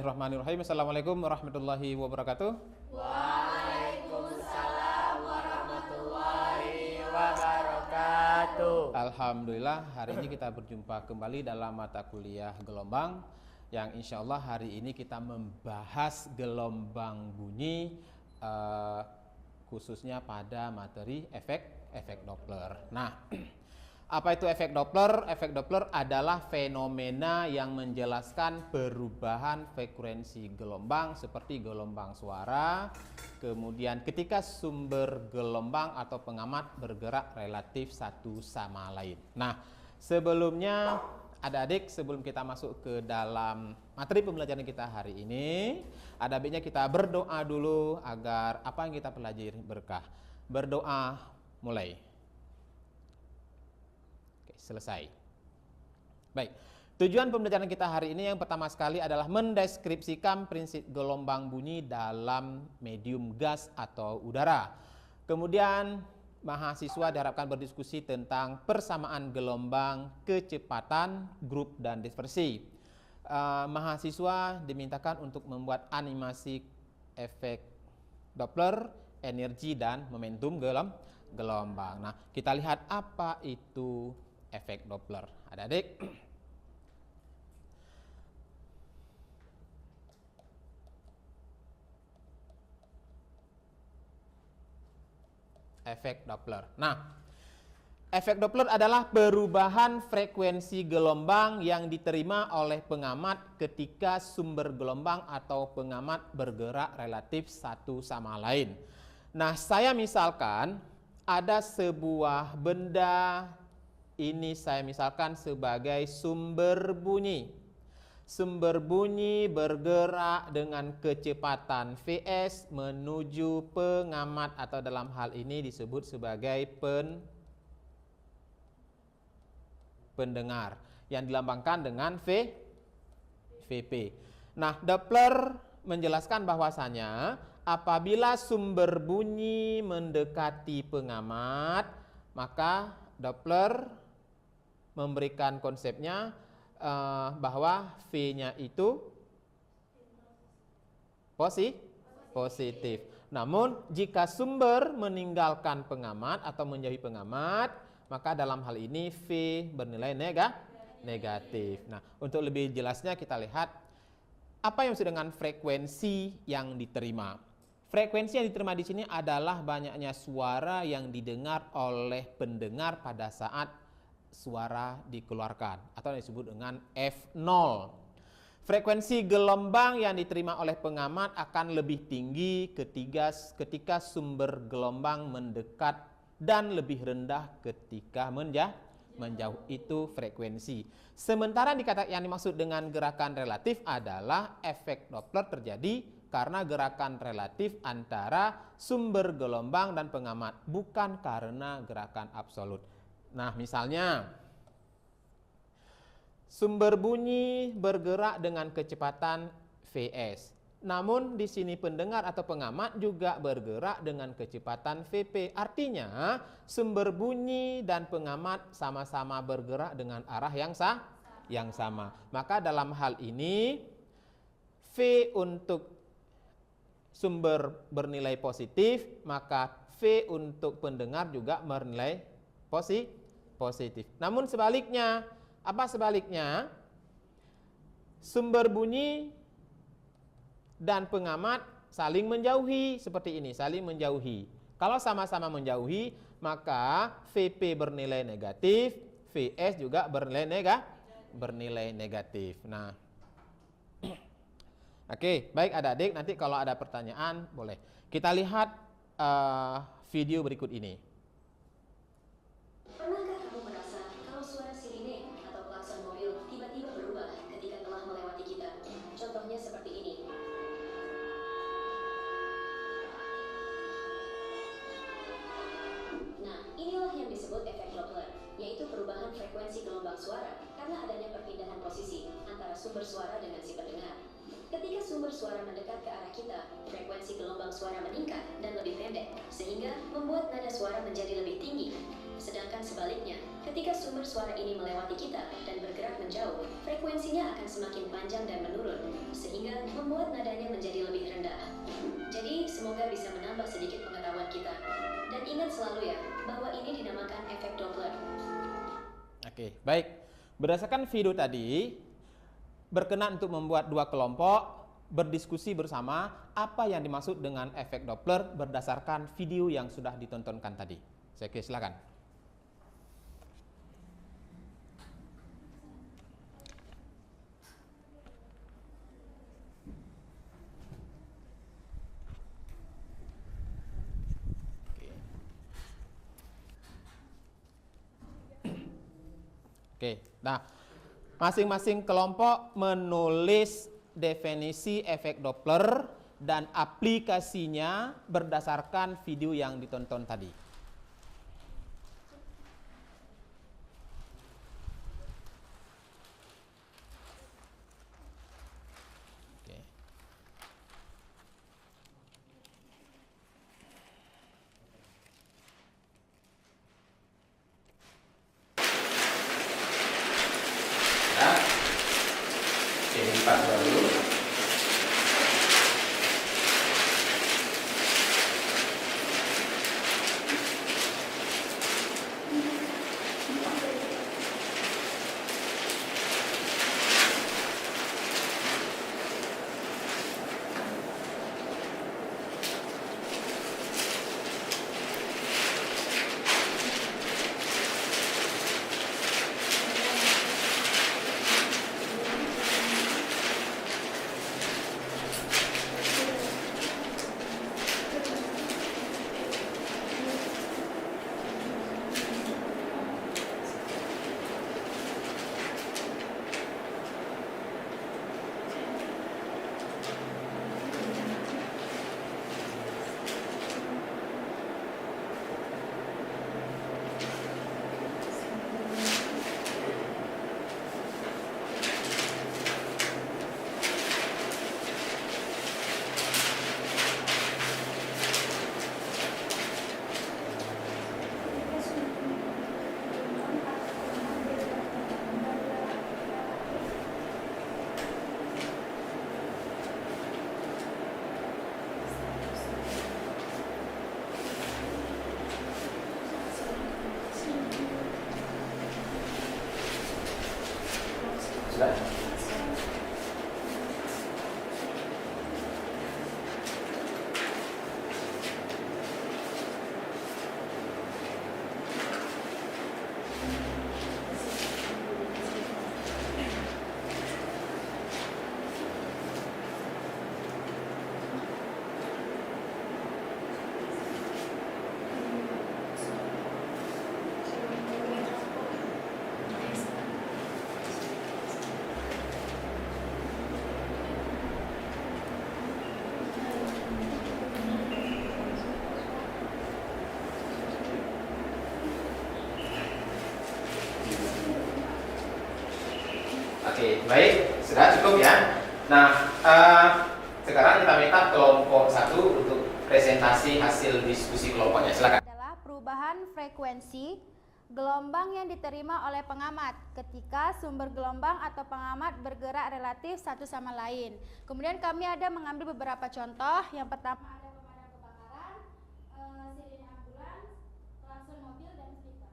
Bismillahirrahmanirrahim. Assalamualaikum warahmatullahi wabarakatuh. Waalaikumsalam warahmatullahi wabarakatuh. Alhamdulillah, hari ini kita berjumpa kembali dalam mata kuliah gelombang yang insya Allah hari ini kita membahas gelombang bunyi khususnya pada materi efek Doppler. Nah, apa itu efek Doppler? Efek Doppler adalah fenomena yang menjelaskan perubahan frekuensi gelombang seperti gelombang suara. Kemudian ketika sumber gelombang atau pengamat bergerak relatif satu sama lain. Nah, sebelumnya adik-adik, sebelum kita masuk ke dalam materi pembelajaran kita hari ini, ada baiknya kita berdoa dulu agar apa yang kita pelajari berkah. Berdoa, mulai. Selesai. Baik, tujuan pembelajaran kita hari ini yang pertama sekali adalah mendeskripsikan prinsip gelombang bunyi dalam medium gas atau udara. Kemudian mahasiswa diharapkan berdiskusi tentang persamaan gelombang, kecepatan, grup, dan dispersi. Mahasiswa dimintakan untuk membuat animasi efek Doppler, energi, dan momentum gelombang. Nah, kita lihat apa itu efek Doppler. Adik-adik, efek Doppler. Nah, efek Doppler adalah perubahan frekuensi gelombang yang diterima oleh pengamat ketika sumber gelombang atau pengamat bergerak relatif satu sama lain. Nah, saya misalkan ada sebuah benda. Ini saya misalkan sebagai sumber bunyi. Sumber bunyi bergerak dengan kecepatan Vs menuju pengamat atau dalam hal ini disebut sebagai pendengar yang dilambangkan dengan Vp. Nah, Doppler menjelaskan bahwasanya apabila sumber bunyi mendekati pengamat, maka Doppler memberikan konsepnya bahwa V-nya itu positif. Namun jika sumber meninggalkan pengamat atau menjauhi pengamat, maka dalam hal ini V bernilai negatif. Nah, untuk lebih jelasnya kita lihat apa yang maksud dengan frekuensi yang diterima. Frekuensi yang diterima di sini adalah banyaknya suara yang didengar oleh pendengar pada saat suara dikeluarkan atau disebut dengan F0. Frekuensi gelombang yang diterima oleh pengamat akan lebih tinggi ketika sumber gelombang mendekat dan lebih rendah ketika menjauh. Itu frekuensi. Sementara yang dimaksud dengan gerakan relatif adalah efek Doppler terjadi karena gerakan relatif antara sumber gelombang dan pengamat, bukan karena gerakan absolut. Nah, misalnya sumber bunyi bergerak dengan kecepatan Vs. Namun di sini pendengar atau pengamat juga bergerak dengan kecepatan Vp. Artinya sumber bunyi dan pengamat sama-sama bergerak dengan arah yang sama. Maka dalam hal ini V untuk sumber bernilai positif, maka V untuk pendengar juga bernilai positif. Namun sebaliknya, apa sebaliknya? Sumber bunyi dan pengamat saling menjauhi seperti ini, saling menjauhi. Kalau sama-sama menjauhi, maka Vp bernilai negatif, Vs juga bernilai negatif. Nah, oke, baik adik-adik, nanti kalau ada pertanyaan boleh. Kita lihat video berikut ini. Pernahkah kamu merasa kalau suara sirine atau klakson mobil tiba-tiba berubah ketika telah melewati kita? Contohnya seperti ini. Nah, inilah yang disebut efek Doppler, yaitu perubahan frekuensi gelombang suara karena adanya perpindahan posisi antara sumber suara dengan si pendengar. Ketika sumber suara mendekat ke arah kita, frekuensi gelombang suara meningkat dan lebih pendek, sehingga membuat nada suara menjadi lebih tinggi. Sedangkan sebaliknya, ketika sumber suara ini melewati kita dan bergerak menjauh, frekuensi frekuensinya akan semakin panjang dan menurun, sehingga membuat nadanya menjadi lebih rendah. Jadi, semoga bisa menambah sedikit pengetahuan kita. Dan ingat selalu ya, bahwa ini dinamakan efek Doppler. Oke, baik. Berdasarkan video tadi, berkenan untuk membuat dua kelompok berdiskusi bersama apa yang dimaksud dengan efek Doppler berdasarkan video yang sudah ditontonkan tadi. Oke, silakan. Oke, nah masing-masing kelompok menulis definisi efek Doppler dan aplikasinya berdasarkan video yang ditonton tadi. Oke. Ya. Oke, dipas dulu. Sudah. Oke, baik, sudah cukup ya. Nah, sekarang kita minta kelompok 1 untuk presentasi hasil diskusi kelompoknya. Silakan. Adalah perubahan frekuensi gelombang yang diterima oleh pengamat ketika sumber gelombang atau pengamat bergerak relatif satu sama lain. Kemudian kami ada mengambil beberapa contoh. Yang pertama ada pemadam kebakaran, sirine ambulans, klakson mobil, dan speaker.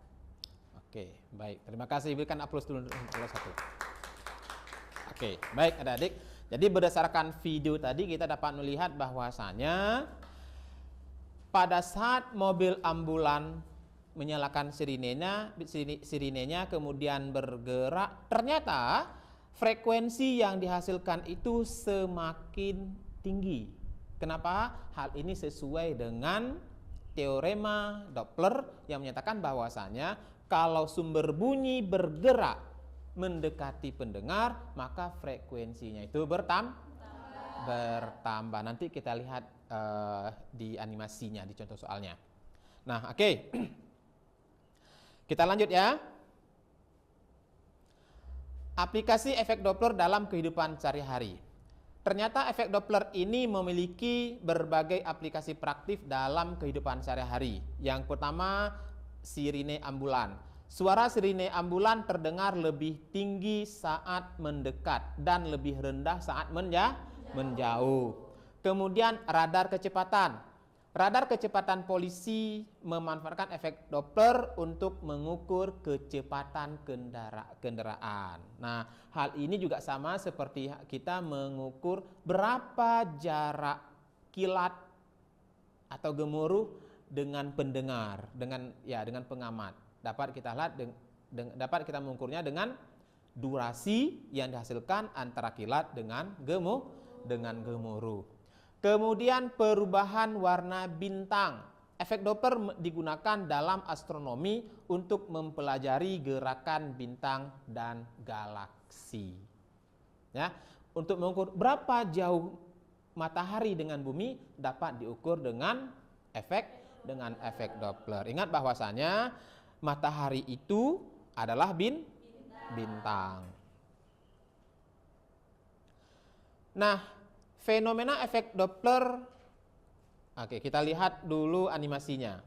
Oke, baik. Terima kasih. Berikan aplaus dulu untuk kelompok 1. Oke, baik adik-adik. Jadi berdasarkan video tadi kita dapat melihat bahwasanya pada saat mobil ambulan menyalakan sirinenya kemudian bergerak, ternyata frekuensi yang dihasilkan itu semakin tinggi. Kenapa? Hal ini sesuai dengan teorema Doppler yang menyatakan bahwasanya kalau sumber bunyi bergerak mendekati pendengar, maka frekuensinya itu bertambah. Nanti kita lihat di animasinya, di contoh soalnya. Nah, oke. Kita lanjut ya. Aplikasi efek Doppler dalam kehidupan sehari-hari. Ternyata efek Doppler ini memiliki berbagai aplikasi praktis dalam kehidupan sehari-hari. Yang pertama, sirine ambulan. Suara sirine ambulan terdengar lebih tinggi saat mendekat dan lebih rendah saat menjauh. Kemudian radar kecepatan. Radar kecepatan polisi memanfaatkan efek Doppler untuk mengukur kecepatan kendaraan. Nah, hal ini juga sama seperti kita mengukur berapa jarak kilat atau gemuruh dengan pendengar, dengan pengamat. Dapat kita lihat dapat kita mengukurnya dengan durasi yang dihasilkan antara kilat dengan gemuruh. Kemudian perubahan warna bintang. Efek Doppler digunakan dalam astronomi untuk mempelajari gerakan bintang dan galaksi. Ya, untuk mengukur berapa jauh matahari dengan bumi dapat diukur dengan efek Doppler. Ingat bahwasanya matahari itu adalah bintang. Nah, fenomena efek Doppler, oke, kita lihat dulu animasinya.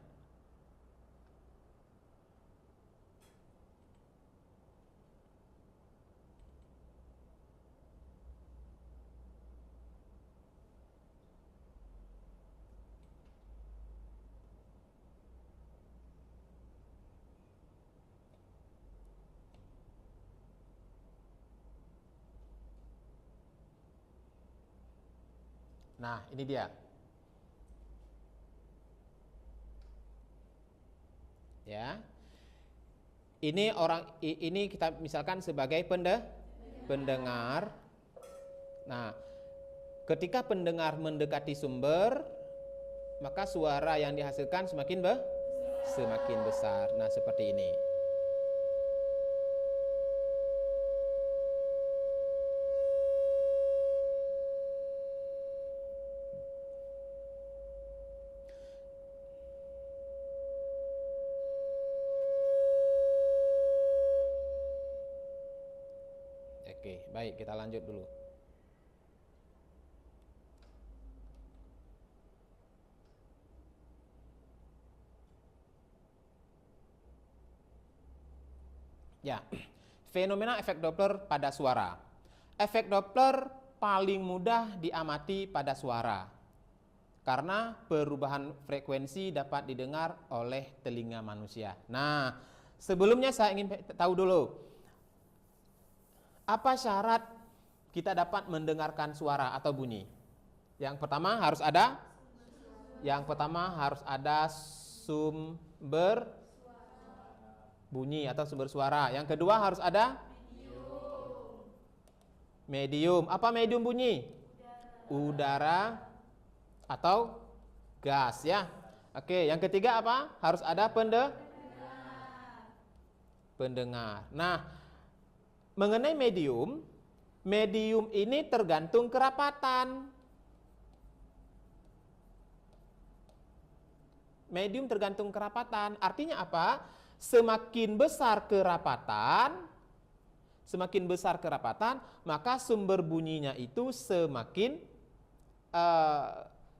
Nah, ini dia. Ya. Ini kita misalkan sebagai pendengar. Nah, ketika pendengar mendekati sumber, maka suara yang dihasilkan semakin besar. Nah, seperti ini. Oke, baik, kita lanjut dulu. Ya, fenomena efek Doppler pada suara. Efek Doppler paling mudah diamati pada suara karena perubahan frekuensi dapat didengar oleh telinga manusia. Nah, sebelumnya saya ingin tahu dulu, apa syarat kita dapat mendengarkan suara atau bunyi? Yang pertama harus ada sumber bunyi atau sumber suara. Yang kedua harus ada medium. Apa medium bunyi? Udara atau gas, ya. Oke, yang ketiga apa? Harus ada pendengar. Nah, mengenai medium ini tergantung kerapatan. Medium tergantung kerapatan. Artinya apa? Semakin besar kerapatan, maka sumber bunyinya itu semakin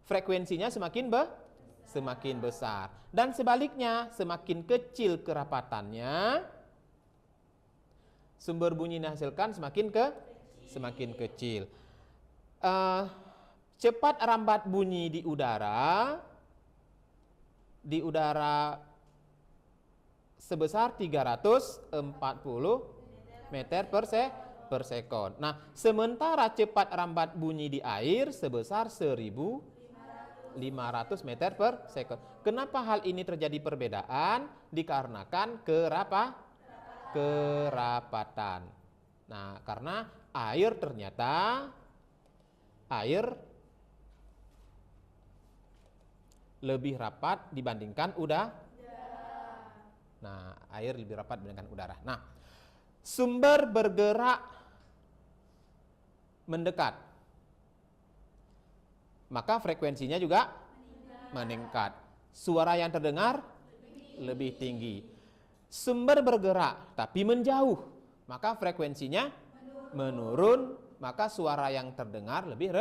frekuensinya semakin besar. Dan sebaliknya, semakin kecil kerapatannya, sumber bunyi yang dihasilkan semakin kecil. Cepat rambat bunyi di udara sebesar 340 meter per sekon. Nah, sementara cepat rambat bunyi di air sebesar 1500 meter per sekon. Kenapa hal ini terjadi perbedaan? Dikarenakan kerapatan. Nah, karena air lebih rapat dibandingkan udara. Nah, air lebih rapat dibandingkan udara. Nah, sumber bergerak mendekat, maka frekuensinya juga meningkat. Suara yang terdengar lebih tinggi. Sumber bergerak tapi menjauh, maka frekuensinya menurun, maka suara yang terdengar lebih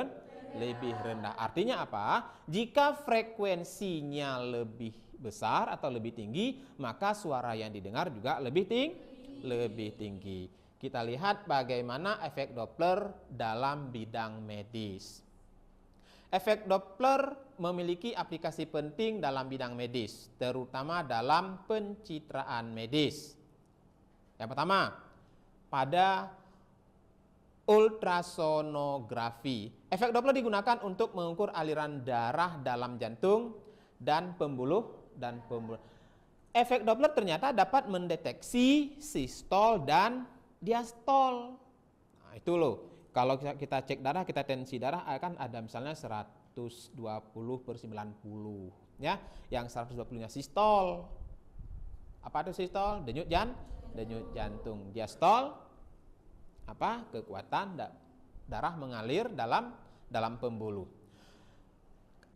rendah. Artinya apa? Jika frekuensinya lebih besar atau lebih tinggi, maka suara yang didengar juga lebih tinggi. Kita lihat bagaimana efek Doppler dalam bidang medis. Efek Doppler memiliki aplikasi penting dalam bidang medis, terutama dalam pencitraan medis. Yang pertama, pada ultrasonografi. Efek Doppler digunakan untuk mengukur aliran darah dalam jantung dan pembuluh. Efek Doppler ternyata dapat mendeteksi sistol dan diastol. Nah, itu loh. Kalau kita cek darah, kita tensi darah akan ada misalnya 120/90, ya. Yang 120-nya sistol. Apa itu sistol? Denyut jantung. Diastol apa? Kekuatan darah mengalir dalam pembuluh.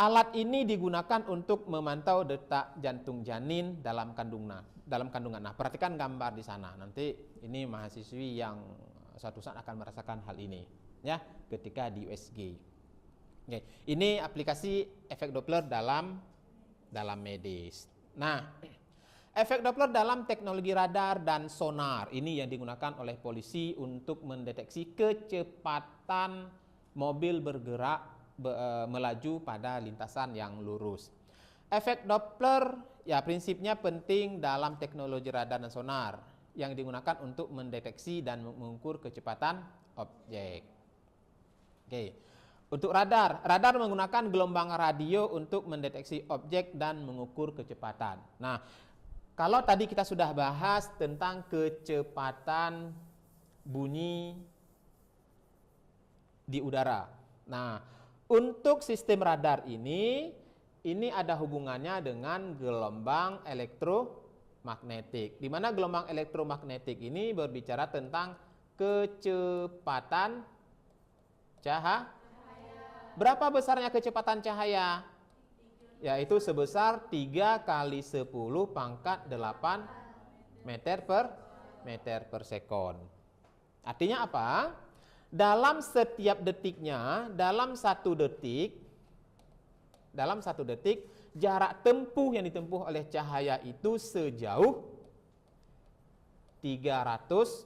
Alat ini digunakan untuk memantau detak jantung janin dalam kandungan. Nah, perhatikan gambar di sana. Nanti ini mahasiswi yang suatu saat akan merasakan hal ini, ya, ketika di USG. Oke, ini aplikasi efek Doppler dalam medis. Nah, efek Doppler dalam teknologi radar dan sonar ini yang digunakan oleh polisi untuk mendeteksi kecepatan mobil bergerak melaju pada lintasan yang lurus. Efek Doppler ya prinsipnya penting dalam teknologi radar dan sonar yang digunakan untuk mendeteksi dan mengukur kecepatan objek. Oke. Untuk radar menggunakan gelombang radio untuk mendeteksi objek dan mengukur kecepatan. Nah, kalau tadi kita sudah bahas tentang kecepatan bunyi di udara. Nah, untuk sistem radar ini ada hubungannya dengan gelombang elektromagnetik. Di mana gelombang elektromagnetik ini berbicara tentang kecepatan cahaya. Berapa besarnya kecepatan cahaya? Yaitu sebesar 3 kali 10 pangkat 8 meter per sekon. Artinya apa? Dalam setiap detiknya, dalam satu detik, jarak tempuh yang ditempuh oleh cahaya itu sejauh 300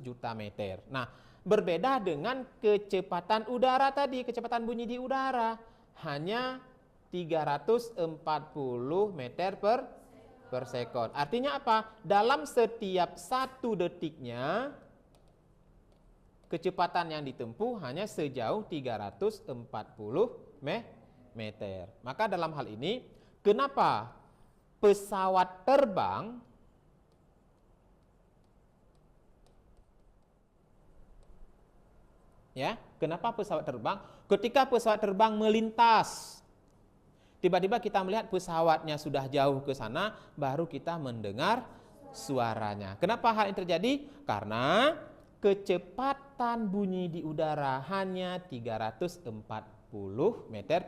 juta meter. Nah, berbeda dengan kecepatan udara tadi, kecepatan bunyi di udara hanya 340 meter per sekon. Artinya apa? Dalam setiap satu detiknya kecepatan yang ditempuh hanya sejauh 340 meter. Maka dalam hal ini, kenapa pesawat terbang kenapa pesawat terbang? Ketika pesawat terbang melintas, tiba-tiba kita melihat pesawatnya sudah jauh ke sana, baru kita mendengar suaranya. Kenapa hal ini terjadi? Karena kecepatan bunyi di udara hanya 340 meter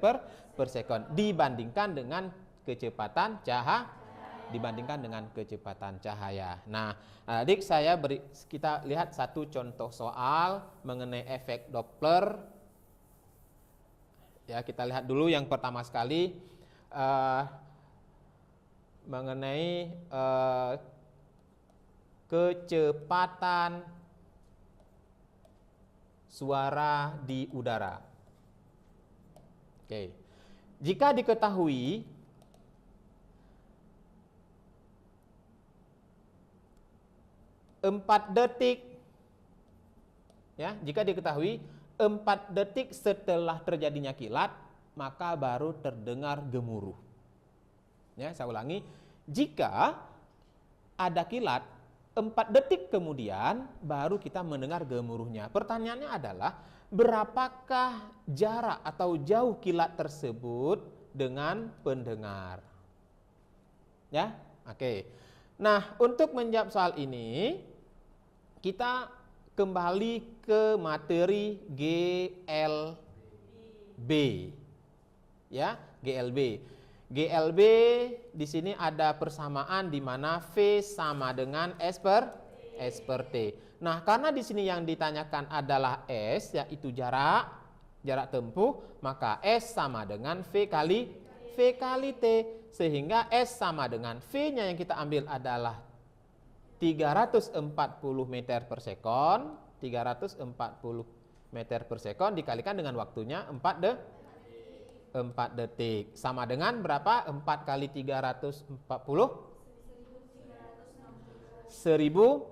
per sekon dibandingkan dengan kecepatan cahaya. Nah, adik kita lihat satu contoh soal mengenai efek Doppler. Ya, kita lihat dulu yang pertama sekali mengenai kecepatan suara di udara. Oke. Jika diketahui empat detik setelah terjadinya kilat, maka baru terdengar gemuruh. Ya, saya ulangi, jika ada kilat, 4 detik kemudian baru kita mendengar gemuruhnya. Pertanyaannya adalah, berapakah jarak atau jauh kilat tersebut dengan pendengar? Ya, oke. Nah, untuk menjawab soal ini, kita kembali ke materi GLB. Ya, GLB. GLB di sini ada persamaan di mana V sama dengan S per T. Nah, karena di sini yang ditanyakan adalah S, yaitu jarak jarak tempuh, maka S sama dengan V kali T. Sehingga S sama dengan V-nya yang kita ambil adalah 340 meter per sekon. 340 meter per sekon dikalikan dengan waktunya 4 detik. Sama dengan berapa? 4 kali 340? 1060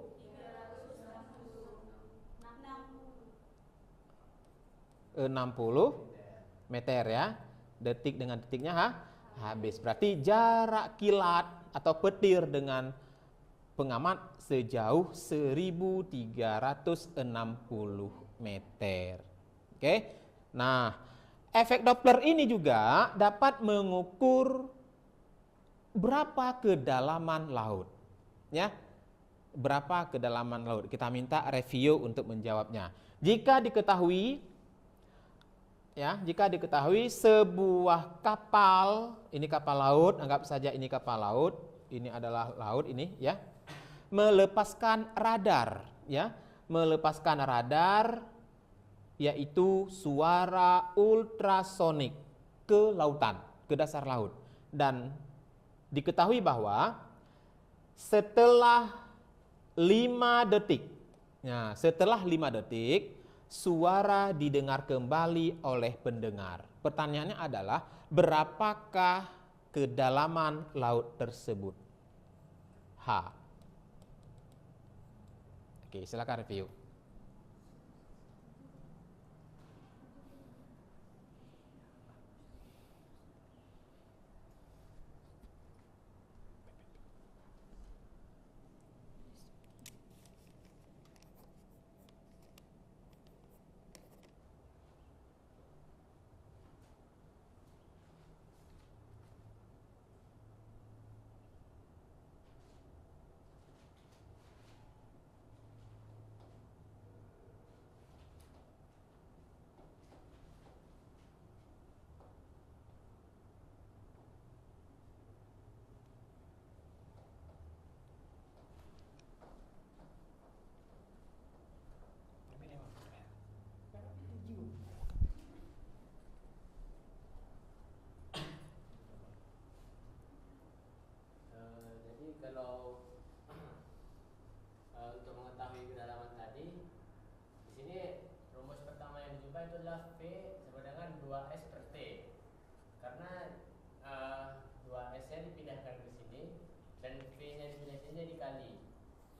meter ya. Detik dengan detiknya habis. Berarti jarak kilat atau petir dengan pengamat sejauh 1360 meter. Oke. Nah, efek Doppler ini juga dapat mengukur berapa kedalaman laut. Ya. Berapa kedalaman laut? Kita minta review untuk menjawabnya. Jika diketahui sebuah kapal, ini kapal laut, anggap saja ini kapal laut, ini adalah laut ini ya. Melepaskan radar ya. Melepaskan radar yaitu suara ultrasonik ke lautan, ke dasar laut. Dan diketahui bahwa setelah 5 detik, nah setelah 5 detik, suara didengar kembali oleh pendengar. Pertanyaannya adalah, berapakah kedalaman laut tersebut? H. Oke, silakan review. Kalau untuk mengetahui kedalaman tadi, di sini rumus pertama yang dijumpai itu adalah V sama dengan 2S per T. Karena 2S-nya dipindahkan ke sini dan V-nya dipindah sini dikali.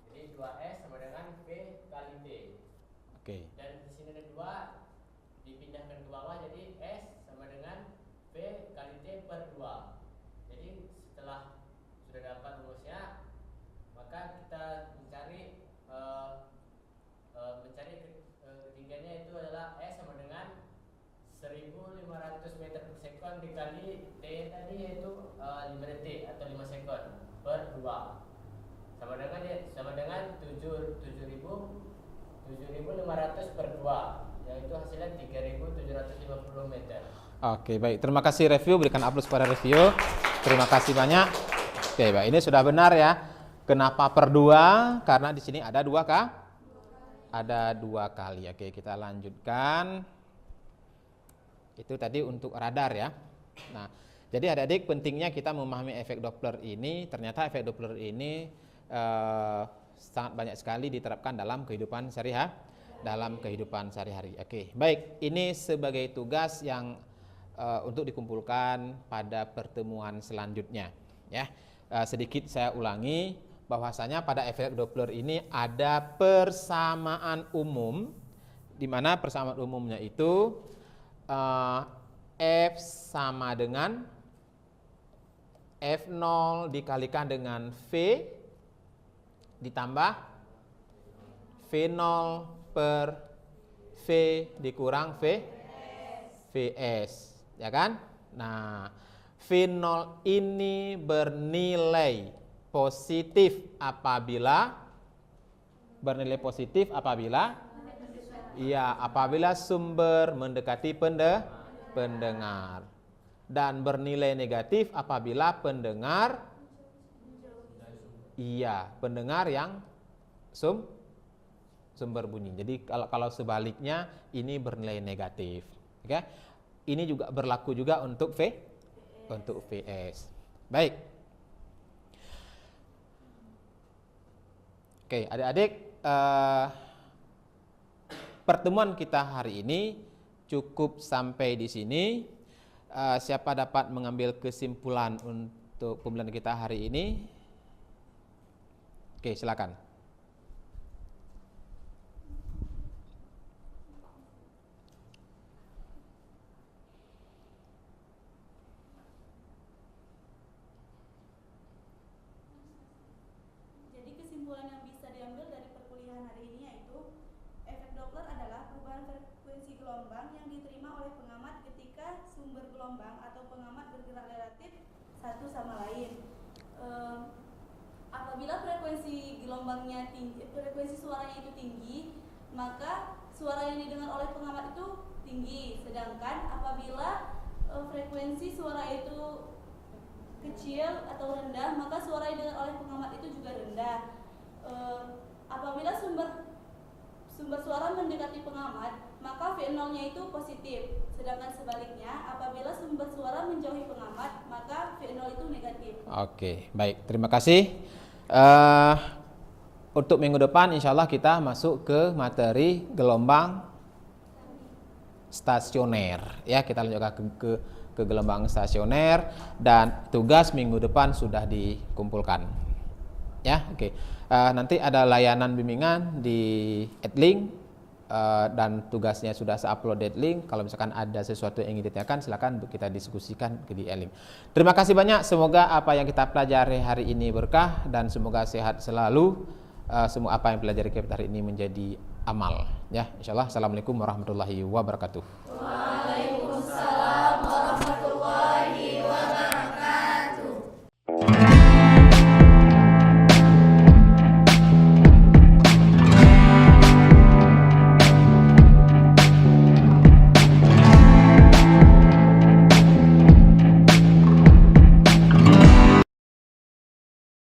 Jadi 2S sama dengan V kali T. Oke. Dan di sini ada 2 dipindahkan ke bawah, jadi S sama dengan V kali T per 2. Jadi setelah sudah dapat rumusnya, maka kita mencari ketinggiannya itu adalah S sama dengan 1500 meter per sekon dikali T tadi yaitu 5 detik atau 5 sekon per 2 sama dengan 7500 per 2, yaitu hasilnya 3750 meter. Oke, baik. Terima kasih review, berikan aplaus pada review. Terima kasih banyak. Oke, baik. Ini sudah benar ya. Kenapa per 2? Karena di sini ada 2 kah? Ada 2 kali. Oke, kita lanjutkan. Itu tadi untuk radar ya. Nah, jadi adik-adik pentingnya kita memahami efek Doppler ini. Ternyata efek Doppler ini sangat banyak sekali diterapkan dalam kehidupan sehari-hari. Oke, baik. Ini sebagai tugas yang untuk dikumpulkan pada pertemuan selanjutnya. Ya, sedikit saya ulangi bahwasanya pada efek Doppler ini ada persamaan umum, di mana persamaan umumnya itu F sama dengan F0 dikalikan dengan V ditambah V0 per V dikurang VS, ya kan? Nah, V0 ini bernilai positif apabila apabila sumber mendekati pendengar, dan bernilai negatif apabila pendengar yang sumber bunyi. Jadi kalau sebaliknya ini bernilai negatif. Oke. Ini juga berlaku juga untuk VS. Baik. Oke, adik-adik, pertemuan kita hari ini cukup sampai di sini. Siapa dapat mengambil kesimpulan untuk pembelajaran kita hari ini? Oke, silakan. Jadi kesimpulan yang bisa diambil dari perkuliahan hari ini yaitu efek Doppler adalah perubahan frekuensi gelombang yang diterima oleh pengamat ketika sumber gelombang atau pengamat bergerak relatif satu sama lain. Apabila frekuensi gelombangnya tinggi, frekuensi suaranya itu tinggi, maka suara yang didengar oleh pengamat itu tinggi. Sedangkan apabila frekuensi suara itu kecil atau rendah, maka suara yang didengar oleh pengamat itu juga rendah. Apabila sumber suara mendekati pengamat, maka V0-nya itu positif. Sedangkan sebaliknya, apabila sumber suara menjauhi pengamat, maka V0 itu negatif. Oke, baik. Terima kasih. Untuk minggu depan insya Allah kita masuk ke materi gelombang stasioner. Ya, kita lanjutkan ke gelombang stasioner dan tugas minggu depan sudah dikumpulkan. Ya, oke. Nanti ada layanan bimbingan di Adlink dan tugasnya sudah saya-upload di Adlink. Kalau misalkan ada sesuatu yang ingin ditanyakan, silakan kita diskusikan di Adlink. Terima kasih banyak. Semoga apa yang kita pelajari hari ini berkah dan semoga sehat selalu. Semua apa yang pelajari kita hari ini menjadi amal. Ya, insyaallah. Assalamualaikum warahmatullahi wabarakatuh.